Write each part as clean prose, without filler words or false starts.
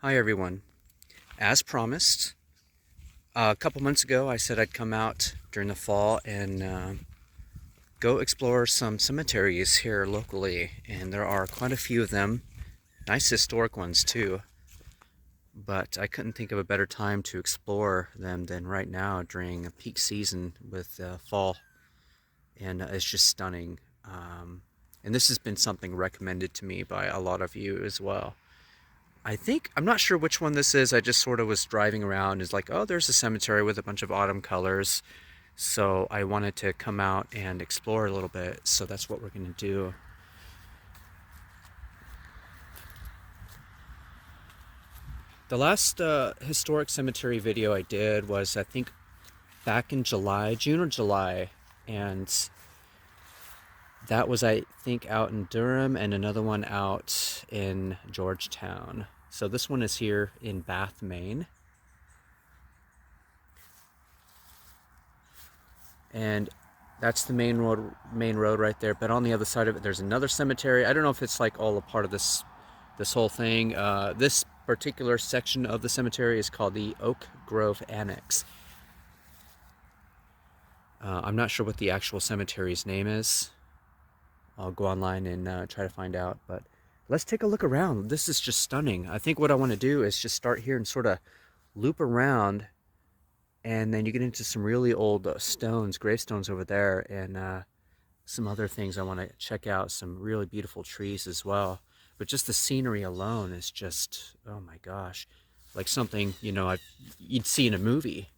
Hi everyone. As promised, a couple months ago I said I'd come out during the fall and go explore some cemeteries here locally, and there are quite a few of them, nice historic ones too, but I couldn't think of a better time to explore them than right now during a peak season with fall, and it's just stunning. And this has been something recommended to me by a lot of you as well. I'm not sure which one this is. I just sort of was driving around. Is like, oh, there's a cemetery with a bunch of autumn colors. So I wanted to come out and explore a little bit. So that's what we're going to do. The last historic cemetery video I did was, I think, back in July, June or July. And that was, I think, out in Durham, and another one out in Georgetown. So this one is here in Bath, Maine. And that's the main road right there. But on the other side of it, there's another cemetery. I don't know if it's like all a part of this whole thing. This particular section of the cemetery is called the Oak Grove Annex. I'm not sure what the actual cemetery's name is. I'll go online and try to find out. But let's take a look around. This is just stunning. I think what I want to do is just start here and sort of loop around, and then you get into some really old gravestones over there, and some other things I want to check out, some really beautiful trees as well. But just the scenery alone is just, oh my gosh, like something, you'd see in a movie.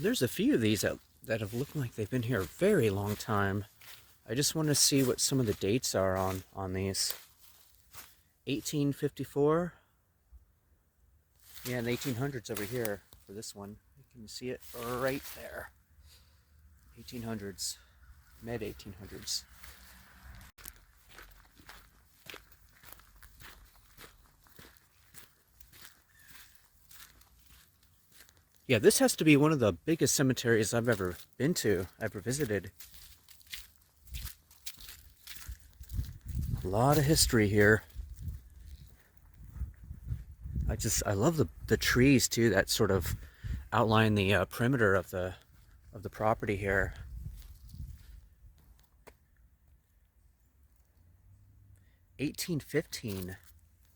There's a few of these that have looked like they've been here a very long time. I just want to see what some of the dates are on these. 1854. Yeah, in the 1800s over here for this one. You can see it right there. 1800s, mid 1800s. Yeah, this has to be one of the biggest cemeteries I've ever been to, ever visited. A lot of history here. I love the trees too that sort of outline the perimeter of the property here. 1815.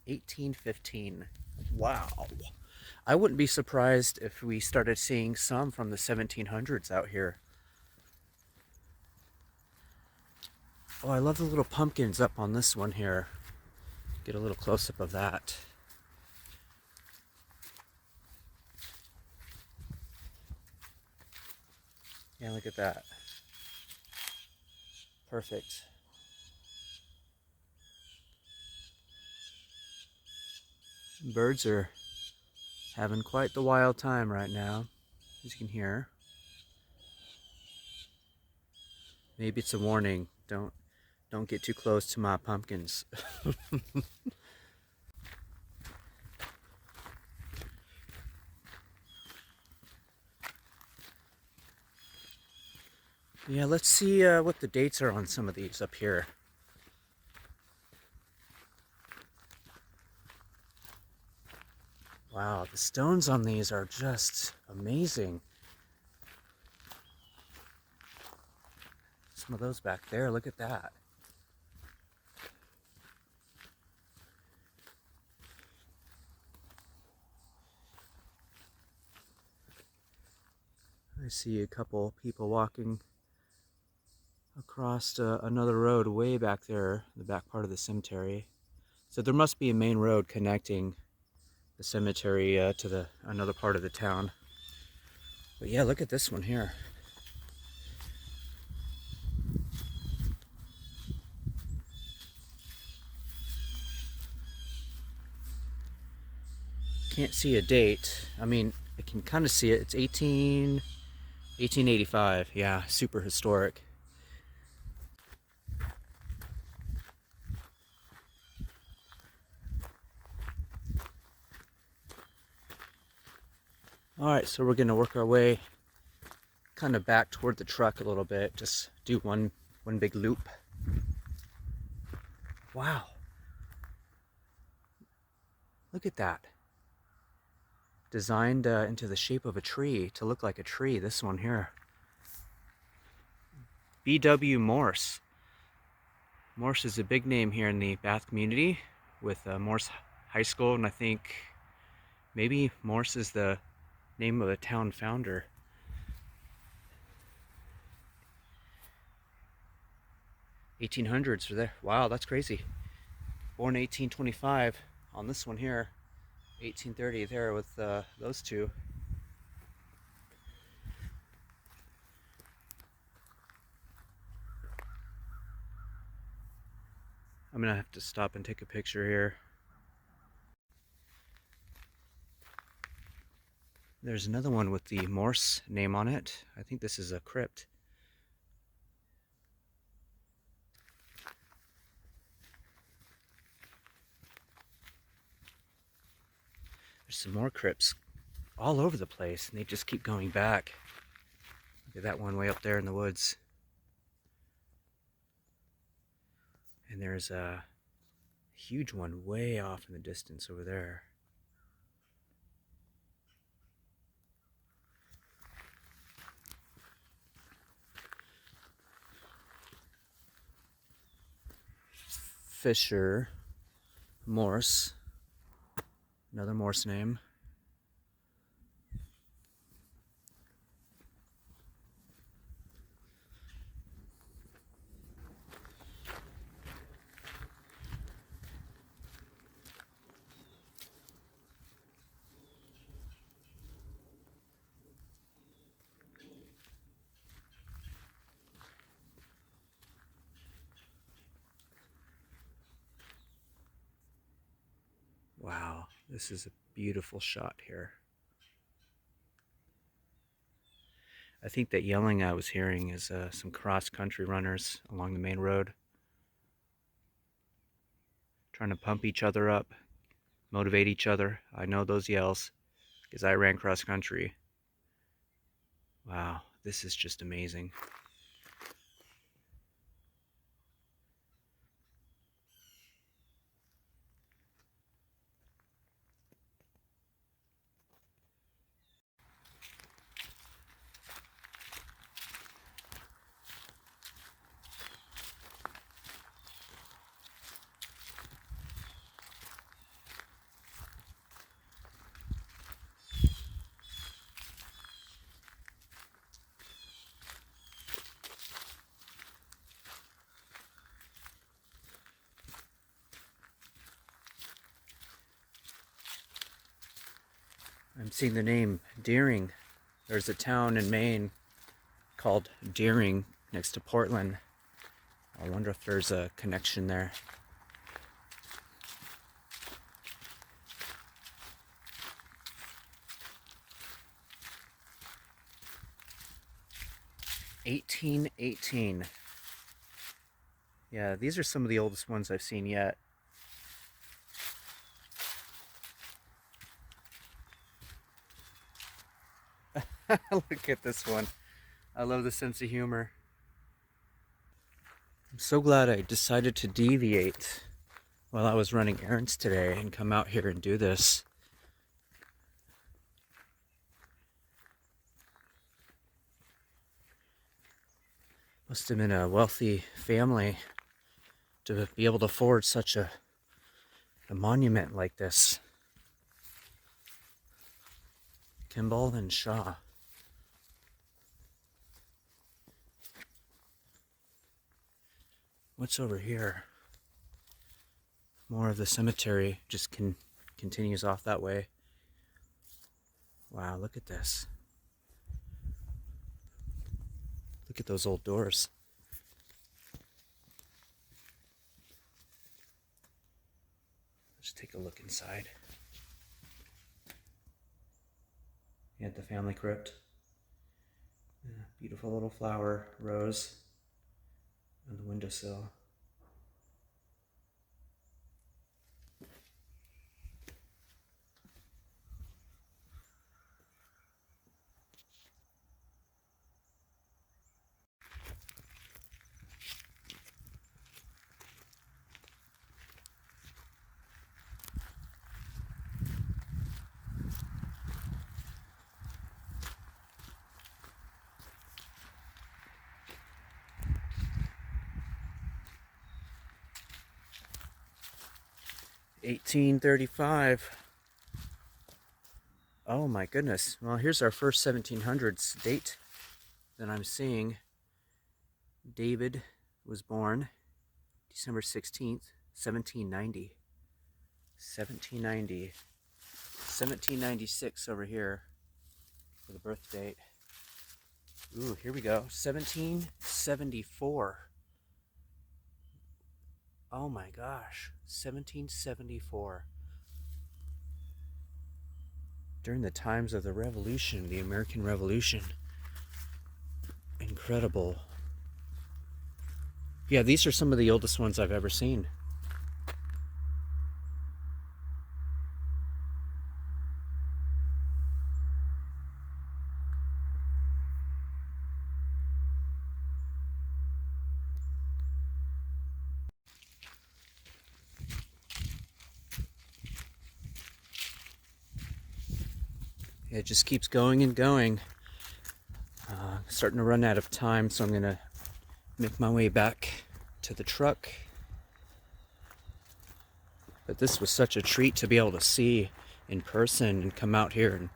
1815. Wow. I wouldn't be surprised if we started seeing some from the 1700s out here. Oh, I love the little pumpkins up on this one here. Get a little close-up of that. Yeah, look at that. Perfect. Birds are having quite the wild time right now, as you can hear. Maybe it's a warning. Don't get too close to my pumpkins. Yeah, let's see what the dates are on some of these up here. Wow, the stones on these are just amazing. Some of those back there, look at that. I see a couple people walking across another road way back there, the back part of the cemetery. So there must be a main road connecting the cemetery to another part of the town. But yeah, look at this one here. Can't see a date. I mean, I can kind of see it. It's 1885. Yeah, super historic. All right, so we're gonna work our way kind of back toward the truck a little bit. Just do one One big loop. Wow. Look at that. Designed into the shape of a tree to look like a tree. This one here. B.W. Morse. Morse is a big name here in the Bath community with Morse High School, and I think maybe Morse is the name of a town founder. 1800s are there. Wow, that's crazy. Born 1825 on this one here. 1830 there with those two. I'm gonna have to stop and take a picture here. There's another one with the Morse name on it. I think this is a crypt. There's some more crypts all over the place, and they just keep going back. Look at that one way up there in the woods. And there's a huge one way off in the distance over there. Fisher Morse, another Morse name. Wow, this is a beautiful shot here. I think that yelling I was hearing is some cross-country runners along the main road, trying to pump each other up, motivate each other. I know those yells because I ran cross-country. Wow, this is just amazing. I'm seeing the name Deering. There's a town in Maine called Deering next to Portland. I wonder if there's a connection there. (1818). Yeah, these are some of the oldest ones I've seen yet. Look at this one. I love the sense of humor. I'm so glad I decided to deviate while I was running errands today and come out here and do this. Must have been a wealthy family to be able to afford such a monument like this. Kimball and Shaw. What's over here? More of the cemetery just continues off that way. Wow, look at this. Look at those old doors. Let's take a look inside. You had the family crypt. Yeah, beautiful little flower rose on the windowsill. 1835. Oh my goodness. Well, here's our first 1700s date that I'm seeing. David was born December 16th, 1790. 1790. 1796 over here for the birth date. Ooh, here we go. 1774. Oh my gosh. 1774. During the times of the Revolution, the American Revolution. Incredible. Yeah, these are some of the oldest ones I've ever seen. It just keeps going and going. Starting to run out of time, so I'm going to make my way back to the truck. But this was such a treat to be able to see in person and come out here and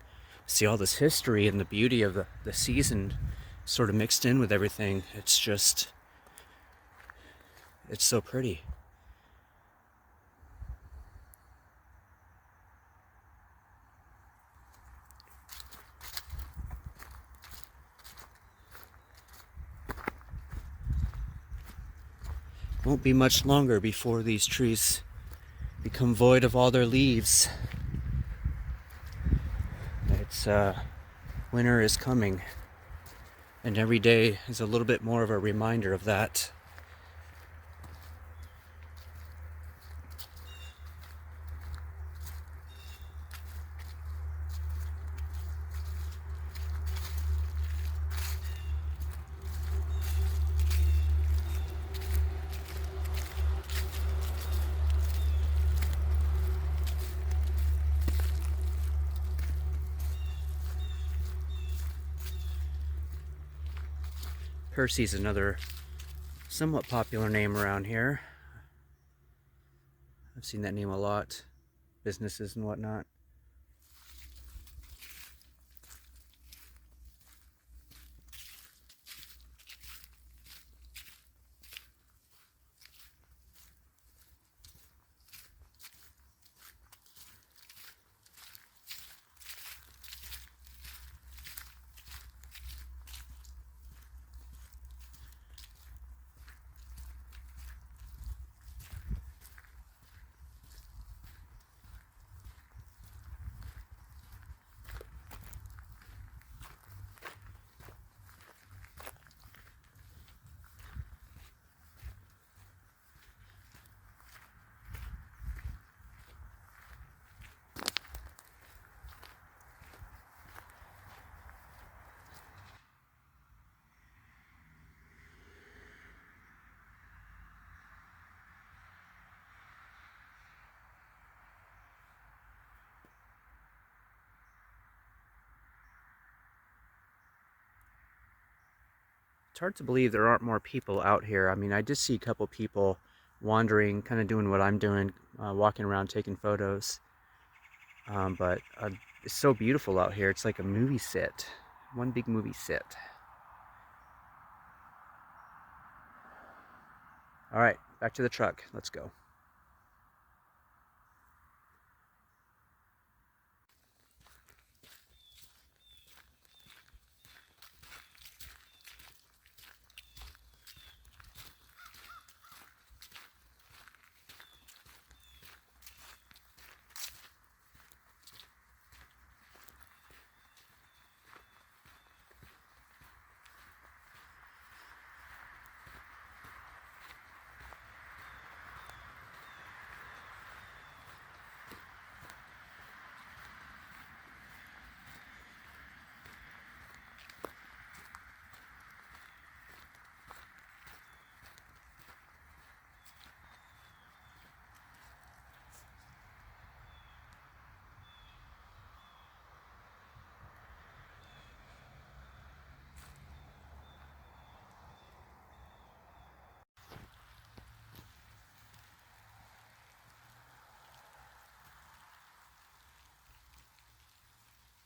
see all this history and the beauty of the season sort of mixed in with everything. It's just, it's so pretty. Won't be much longer before these trees become void of all their leaves. It's winter is coming, and every day is a little bit more of a reminder of that. Percy's another somewhat popular name around here. I've seen that name a lot, businesses and whatnot. It's hard to believe there aren't more people out here. I mean, I did see a couple people wandering, kind of doing what I'm doing, walking around taking photos. But it's so beautiful out here. It's like a movie set, one big movie set. All right, back to the truck. Let's go.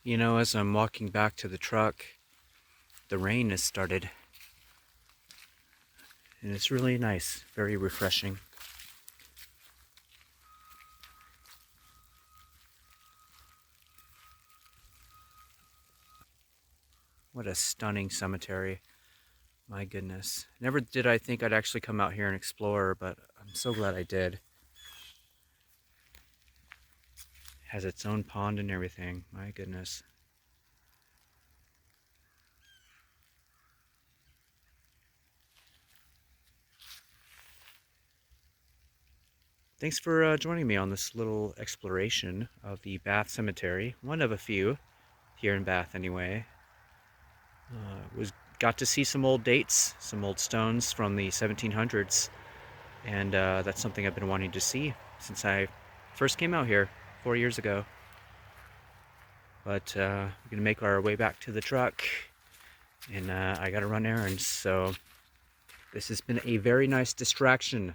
You know, as I'm walking back to the truck, the rain has started. And it's really nice, very refreshing. What a stunning cemetery. My goodness. Never did I think I'd actually come out here and explore, but I'm so glad I did. Has its own pond and everything. My goodness. Thanks for joining me on this little exploration of the Bath Cemetery. One of a few here in Bath, anyway. Got to see some old dates, some old stones from the 1700s, and that's something I've been wanting to see since I first came out here 4 years ago. But we're gonna make our way back to the truck, and I gotta run errands. So this has been a very nice distraction